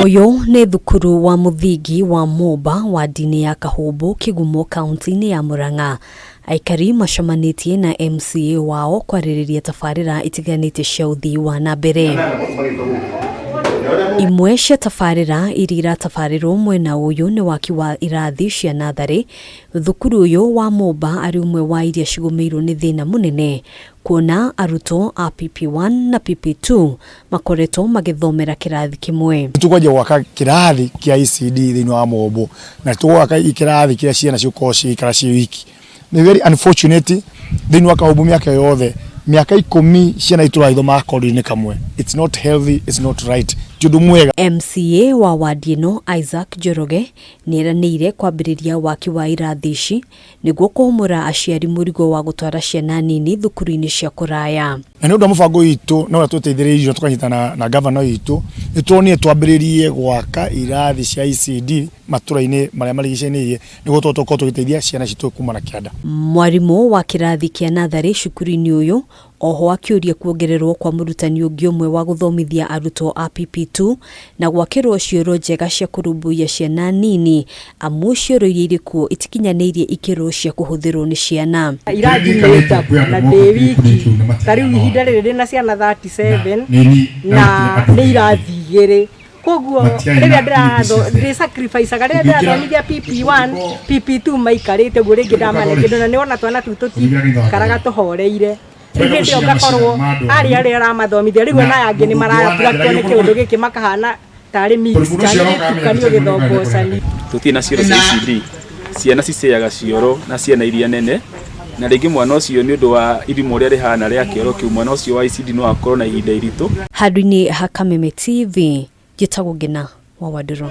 Uyu ni thukuru wa muthingi wa Mumba wadi-ini ya Kahumbu, Kigumo, kaunti ya Murang'a. Aikari macemanitie na MCA wao kwaririria tabarira itiganite cia uthii wa nabere. Imwe cia tabarira iria iratabarirwo mwena uyu ni waki wa irathi cia nathari. Thukuru uyu wa Mumba ari umwe wa iria cigomeirwo ni thina munene, kuona arutwo a PP1 na PP2 makoretwo magithomera kirathi kimwe. Tukwaje gwaka kirathi kia ECD thiini wa Mumbu na twaka ikirathi kia ciana ciuko cikara ci wiki. Ni very unfortunate thiini wa Kahumbu miaka yothe miaka 10 ciana itura ithoma akori-ini kamwe. It's not healthy, it's not right. MCA wa Wandi-ini Isaac Njoroge niranire kwambiriria waki wa irathi ici niguo kuhumura aciari murigo wa gutwara ciana nini thukuru-ini cia kuraya. Na ndio mubango itu no tuteithiririe tukanyitana na governor itu nituonie twambiririe gwaka irathi cia ECD matuura-ini maria marigicanirie niguo totoko tugiteithia ciana citu kuma na kianda. Mwarimu wa kirathi kia nathari cukuru-ini uyu oho akiuria kuongererwo kwa murutani ungi umwe wa guthomithia arutwo a PP2 na gwakirwo cioro njega cia kurumbuia ciana nini amu cioro iria irikuo itikinyanirie ikiro cia kuhuthirwo ni ciana. Irathi na wiki tariu ihinda riri na ciana 37 na ni irathi igiri koguo riria ndira sacrifice garia ndirathomithia PP1 PP2 maikarite guo ringi ndamanengedo na niona twana tuti karaga tuhoreire ndio gakorwo ari aramathomithia rigu na yangi ni marapura ni kiundu giki makahana tari mix kanio githombo cani tuti na cioro cia ECD ciana ciceaga cioro na ciana iria nene na ringi mwana ucio ni undu wa irimu ria rihana ria kioro kiu mwana ucio wa ECD no akorwo na ihinda iritu. Handũ-inĩ ha Kameme TV, njĩtagwo Ngina wa Waduro.